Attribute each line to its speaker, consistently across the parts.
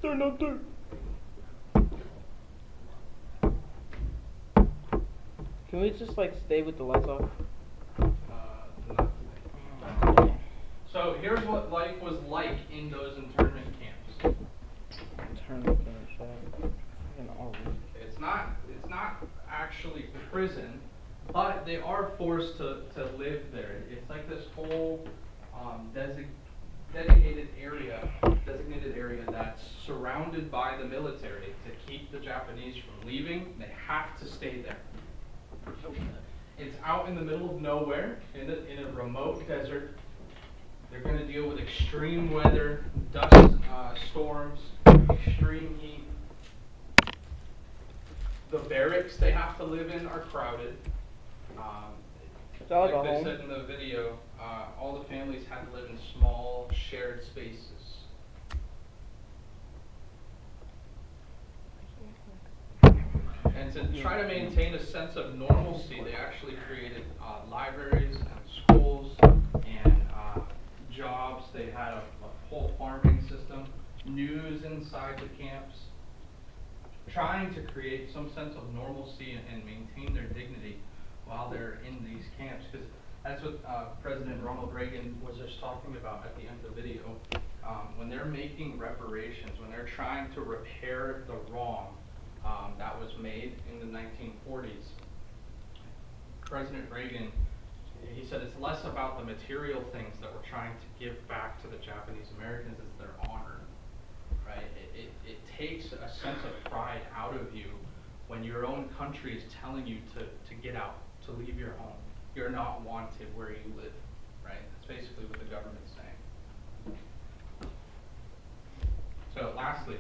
Speaker 1: They're not there. Can we just like stay with the lights off?
Speaker 2: No. So here's what life was like in those internment camps.
Speaker 1: Turn the shot.
Speaker 2: It's not actually prison, but they are forced to live there. It's like this whole designated area that's surrounded by the military to keep the Japanese from leaving. They have to stay there. It's out in the middle of nowhere, in a remote desert. They're going to deal with extreme weather, dust storms, extreme heat. The barracks they have to live in are crowded.
Speaker 1: Like
Speaker 2: Like they said in the video, all the families had to live in small, shared spaces. And to try to maintain a sense of normalcy, they actually created libraries and schools and jobs. They had a whole farming system, news inside the camps, trying to create some sense of normalcy and maintain their dignity while they're in these camps. Because that's what President Ronald Reagan was just talking about at the end of the video. When they're making reparations, when they're trying to repair the wrong that was made in the 1940s, President Reagan, he said it's less about the material things that we're trying to give back to the Japanese Americans, it's their honor, right? It takes a sense of pride out of you when your own country is telling you to get out, to leave your home. You're not wanted where you live, right? That's basically what the government's saying. So lastly,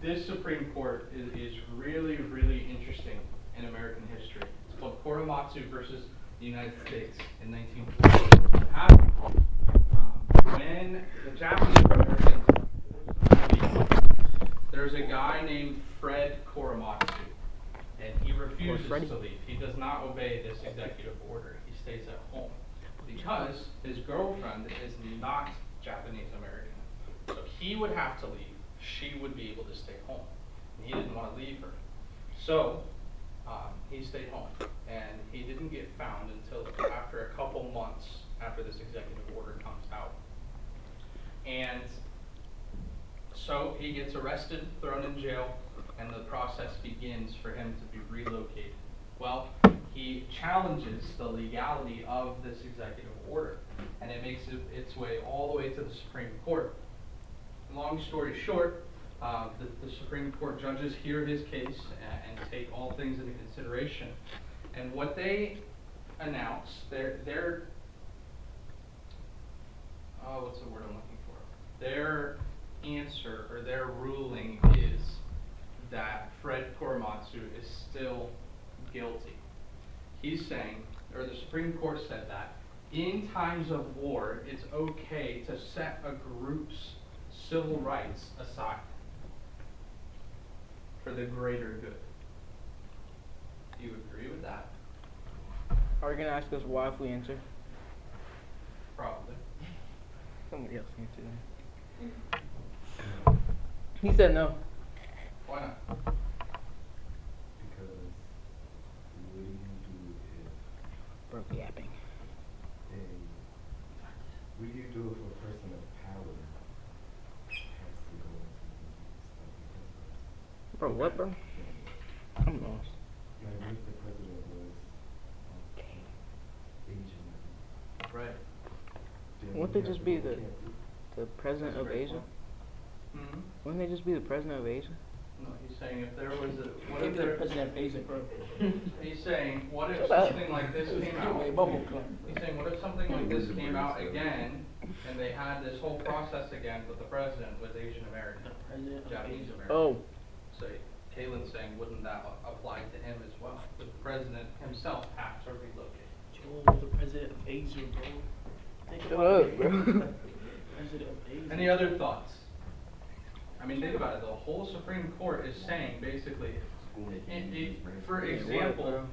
Speaker 2: this Supreme Court is really, really interesting in American history. It's called Korematsu versus the United States in 1940. When the Japanese Americans leave, there's a guy named Fred Korematsu, and he refuses to leave. He does not obey this executive order. He stays at home because his girlfriend is not Japanese American. So he would have to leave. She would be able to stay home. And he didn't want to leave her. So he stayed home. And he didn't get found until after a couple months after this executive order comes out. And so he gets arrested, thrown in jail, and the process begins for him to be relocated. Well, he challenges the legality of this executive order, and it makes its way all the way to the Supreme Court. Long story short, the Supreme Court judges hear his case and take all things into consideration. And what they announce, their what's the word I'm looking for? Their answer or their ruling is that Fred Korematsu is still guilty. He's saying, or the Supreme Court said that, in times of war, it's okay to set a group's civil rights aside for the greater good. Do you agree with that?
Speaker 1: Are you gonna ask us why if we answer?
Speaker 2: Probably.
Speaker 1: Somebody else answer that. He said no.
Speaker 2: Why not?
Speaker 3: Because what do you do if
Speaker 1: Broke yapping.
Speaker 3: what do you do if a person of power has to go into the
Speaker 1: Bro, what, bro?
Speaker 3: Yeah.
Speaker 1: I'm lost.
Speaker 3: Like what if the president was Asian?
Speaker 2: Right.
Speaker 3: Then
Speaker 1: Wouldn't
Speaker 3: we
Speaker 1: they
Speaker 3: have
Speaker 1: just
Speaker 3: to
Speaker 1: be
Speaker 3: go
Speaker 1: the
Speaker 3: camp.
Speaker 1: president
Speaker 2: That's
Speaker 1: of
Speaker 2: a great
Speaker 1: Asia?
Speaker 2: point. Mm-hmm.
Speaker 1: Wouldn't they just be the president of Asia?
Speaker 2: No, he's saying if there was a, what
Speaker 4: Keep
Speaker 2: if
Speaker 4: the
Speaker 2: there,
Speaker 4: president of Asia, bro.
Speaker 2: he's saying, what if
Speaker 1: Shut up.
Speaker 2: something like this came out? He's saying, what if something like this came out again, and they had this whole process again, but the president was Asian American,
Speaker 4: President of
Speaker 2: Japanese
Speaker 4: Asia.
Speaker 2: American?
Speaker 1: Oh,
Speaker 2: So Kalen's saying, wouldn't that apply to him as well? Would the president himself have to relocate?
Speaker 4: Joe, the president of Asia, bro. Think
Speaker 1: shut
Speaker 4: about
Speaker 1: up,
Speaker 4: it.
Speaker 1: bro.
Speaker 4: President of Asia.
Speaker 2: Any other thoughts? I mean, think about it. The whole Supreme Court is saying basically, for example,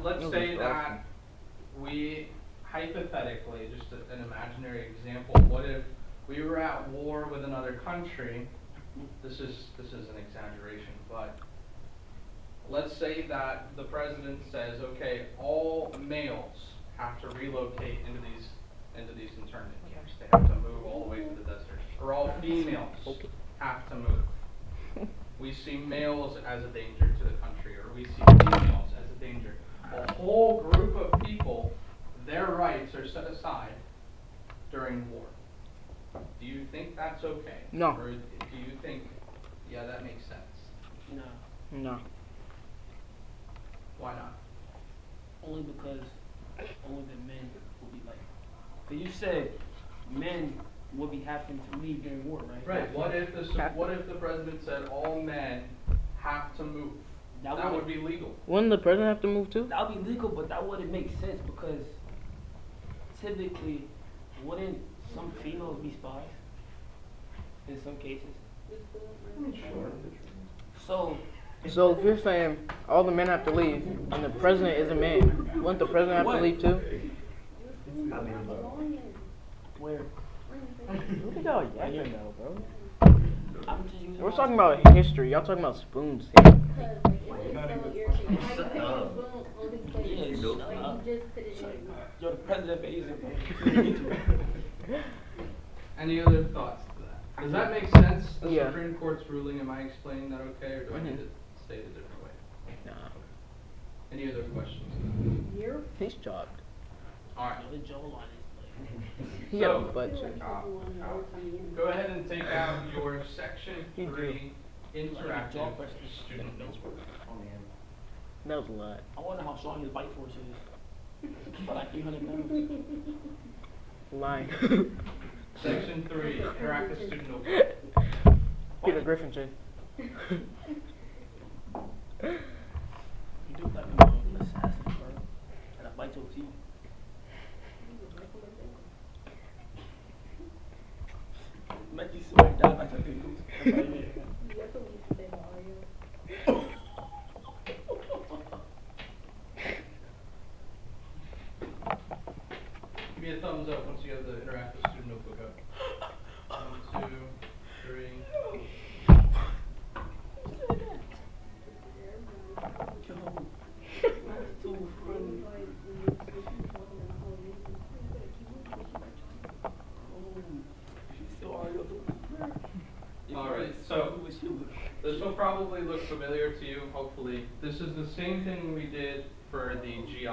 Speaker 2: let's
Speaker 1: No,
Speaker 2: say
Speaker 1: it's
Speaker 2: that we hypothetically, just an imaginary example, what if we were at war with another country, this is an exaggeration, but let's say that the president says, okay, all males have to relocate into these internment camps. They have to move all the way to the desert. Or all females have to move. We see males as a danger to the country, or we see females as a danger. A whole group of people, their rights are set aside during war. Do you think that's okay?
Speaker 1: No.
Speaker 2: Or do you think, yeah, that makes sense?
Speaker 4: No,
Speaker 1: No.
Speaker 2: Why not?
Speaker 4: only because only the men will be like. Cause you said men will be having to leave during war, right?
Speaker 2: Right. What if the president said all men have to move? That would
Speaker 4: wouldn't-
Speaker 2: be legal.
Speaker 1: Wouldn't the president have to move too?
Speaker 4: That would be legal, but that wouldn't make sense because typically, wouldn't some females be spies? In some cases.
Speaker 2: Sure.
Speaker 4: So,
Speaker 1: So if you're saying all the men have to leave and the president is a man, wouldn't the president have
Speaker 4: What?
Speaker 1: to leave too?
Speaker 4: where?
Speaker 1: Look at y'all yapping though, bro.
Speaker 4: I'm just using
Speaker 1: We're
Speaker 4: my-
Speaker 1: talking about history. Y'all talking about spoons here.
Speaker 4: Yeah, shut up. You're the president of Asia, bro.
Speaker 2: Any other thoughts to that? Does that make sense? The
Speaker 1: Yeah.
Speaker 2: Supreme Court's ruling. Am I explaining that okay, or do I need to state it a different way?
Speaker 1: Nah,
Speaker 2: Any other questions?
Speaker 1: he's chopped.
Speaker 2: All right.
Speaker 4: Yo, Joel on his
Speaker 1: He got a
Speaker 2: So-
Speaker 1: butt cheek.
Speaker 2: Go ahead and take out your section
Speaker 1: You do.
Speaker 2: 3 interactive
Speaker 4: jaw pressure.
Speaker 2: student notebook.
Speaker 1: That was a lot.
Speaker 4: I wonder how strong his bite force is. About like 300 pounds.
Speaker 1: Lying.
Speaker 2: Section 3 interactive student notebook.
Speaker 1: Peter Griffin chin.
Speaker 4: You do like an assassin, bro. And I bite your teeth. Make you swear die like a dude.
Speaker 2: Give me a thumbs up once you have the interactive student notebook up. 1, 2, 3.
Speaker 4: Too funny.
Speaker 2: Alright, so this will probably look familiar to you, hopefully. This is the same thing we did for the GIs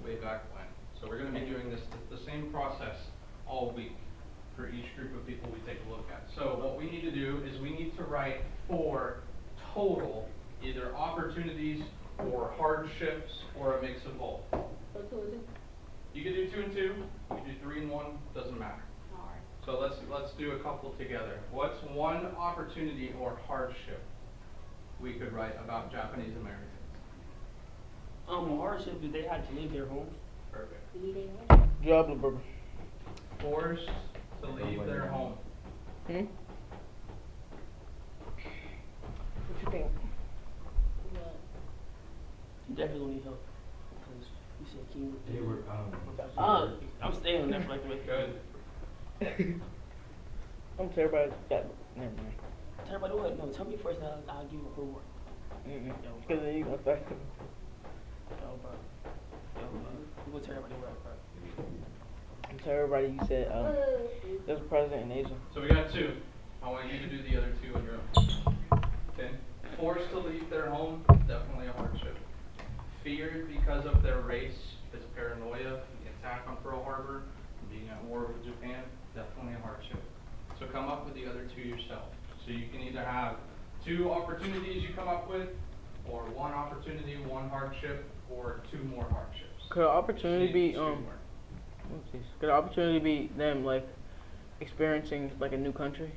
Speaker 2: way back when. So we're going to be doing this, the same process all week for each group of people we take a look at. So what we need to do is we need to write 4 total, either opportunities or hardships or a mix of both. You can do 2 and 2, you can do 3 and 1, doesn't matter. So let's do a couple together. What's one opportunity or hardship we could write about Japanese Americans?
Speaker 4: Hardship is they had to leave their homes.
Speaker 2: Perfect.
Speaker 1: Diablo burger.
Speaker 2: Forced to leave their home.
Speaker 1: Hmm? What you think?
Speaker 4: You definitely need help. Because you said King.
Speaker 3: They were,
Speaker 4: I'm staying on that for like the rest of the
Speaker 2: Good.
Speaker 4: week.
Speaker 1: I'm terrified. That. Never mind.
Speaker 4: Tell everybody what? No, tell me first and I'll give you a homework.
Speaker 1: Because then you gonna start.
Speaker 4: Yo, bro. You go tell everybody what, bro.
Speaker 1: Tell everybody you said there's a president in Asia.
Speaker 2: So we got 2. I want you to do the other 2 on your own. Okay. Forced to leave their home, definitely a hardship. Feared because of their race, because of paranoia, the attack on Pearl Harbor, being at war with Japan, definitely a hardship. So come up with the other 2 yourself. So you can either have 2 opportunities you come up with, or 1 opportunity, 1 hardship, or 2 more hardships.
Speaker 1: Could opportunity be
Speaker 2: Two more.
Speaker 1: Could opportunity be them like experiencing like a new country?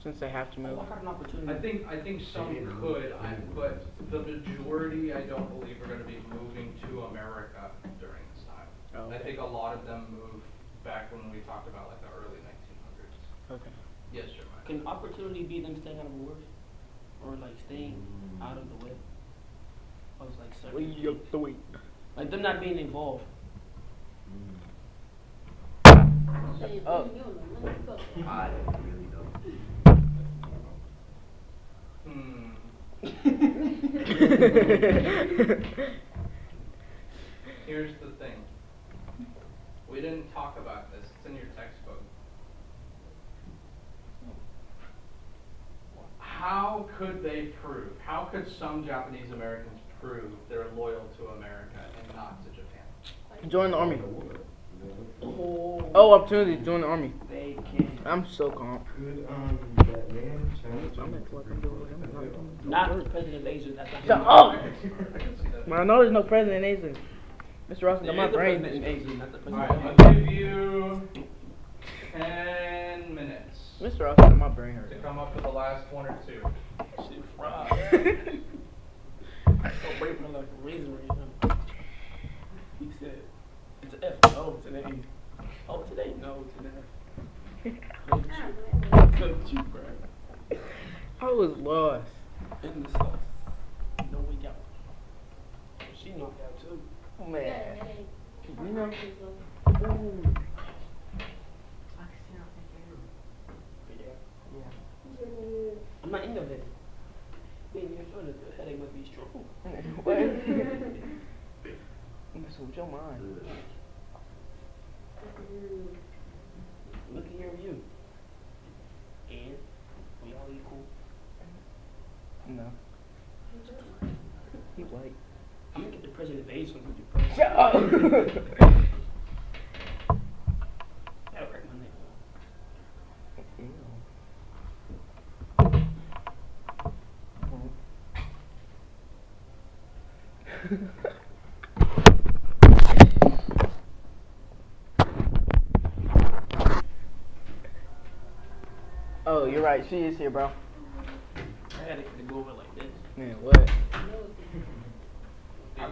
Speaker 1: Since they have to move.
Speaker 4: Oh, I got an opportunity.
Speaker 2: I think some could, but the majority I don't believe are going to be moving to America during this time.
Speaker 1: Oh,
Speaker 2: I
Speaker 1: okay.
Speaker 2: think a lot of them moved back when we talked about like the early 1900s.
Speaker 1: Okay.
Speaker 2: Yes, sir, Mike.
Speaker 4: Can opportunity be them staying out of wars? Or like staying out of the way? I was like certain.
Speaker 1: The weight.
Speaker 4: Like them not being involved.
Speaker 1: Oh.
Speaker 2: I really don't. Here's the thing. We didn't talk about this. It's in your textbook. How could they prove? How could some Japanese Americans prove they're loyal to America and not to Japan?
Speaker 1: Join the army.
Speaker 3: The war.
Speaker 4: Oh,
Speaker 1: Oh, opportunity to join the army.
Speaker 4: they can.
Speaker 1: I'm so calm.
Speaker 3: Could that man challenge
Speaker 1: I'm
Speaker 3: him
Speaker 1: at
Speaker 3: to
Speaker 1: what
Speaker 3: bring
Speaker 1: I'm doing.
Speaker 3: forth
Speaker 1: I'm
Speaker 3: the
Speaker 1: not
Speaker 3: bill?
Speaker 1: doing
Speaker 4: Not the president of Asia. That's not
Speaker 1: Shut
Speaker 4: him.
Speaker 1: up!
Speaker 2: I can see that.
Speaker 1: Man, I know there's no president in Asia. Mr. Ross,
Speaker 4: There
Speaker 1: got my
Speaker 4: is the
Speaker 1: brain.
Speaker 4: president in Asia, not the
Speaker 2: Alright,
Speaker 4: president.
Speaker 2: I'll give you 10 minutes
Speaker 1: Mr. Ross, got my brain
Speaker 2: to
Speaker 1: hurt.
Speaker 2: come up with the last one or two.
Speaker 4: Shit fried. I'll break my like a raisin right now. He said, it's an F. No, today. Oh, today? No, today. Cooked you, bro.
Speaker 1: I was lost.
Speaker 4: In the sauce. No, we got. She knocked out too.
Speaker 1: Man. You know?
Speaker 4: I'm not in your head. Man, you're sure that the headache must be strong.
Speaker 1: What? Mess with your mind.
Speaker 4: Look at your view. And we all equal.
Speaker 1: No. He white.
Speaker 4: I'm gonna get the president of Asia with you, bro.
Speaker 1: Shut up!
Speaker 4: That'll crack my neck.
Speaker 1: Oh, you're right. She is here, bro.
Speaker 4: I had it to go over like this.
Speaker 1: Man, what?
Speaker 2: If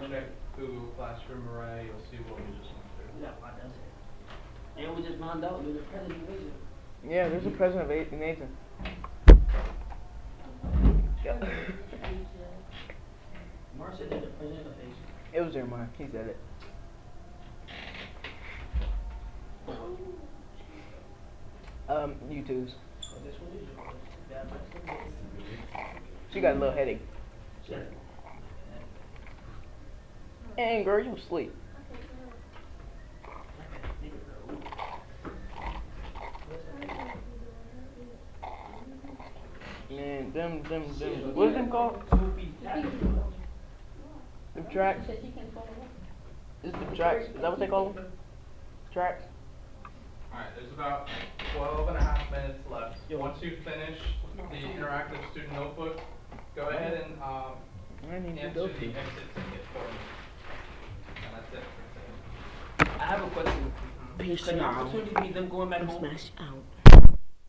Speaker 2: you check Google Classroom Array, you'll see what we just went through.
Speaker 4: Yeah, why does it? And we just found out there's a president of Asia.
Speaker 1: Yeah, there's a president of in Asia.
Speaker 4: Mark said there's a president of Asia.
Speaker 1: It was Jeremiah. He said it. YouTube's.
Speaker 4: So this one is yours. That president.
Speaker 1: She got a little headache.
Speaker 4: Yeah.
Speaker 1: And girl, you sleep. Man, them, what is them called? Them tracks? Is the tracks? Is that what they call them? Tracks?
Speaker 2: Alright, there's about 12 and a half minutes left. Once you finish the interactive student notebook, go ahead and
Speaker 1: I need to
Speaker 2: answer
Speaker 1: go
Speaker 2: the
Speaker 1: to.
Speaker 2: exit ticket for me. And that's it for
Speaker 4: I have a question.
Speaker 1: Peace
Speaker 4: Can the
Speaker 1: out.
Speaker 4: opportunity be them going back home?
Speaker 1: Smash out.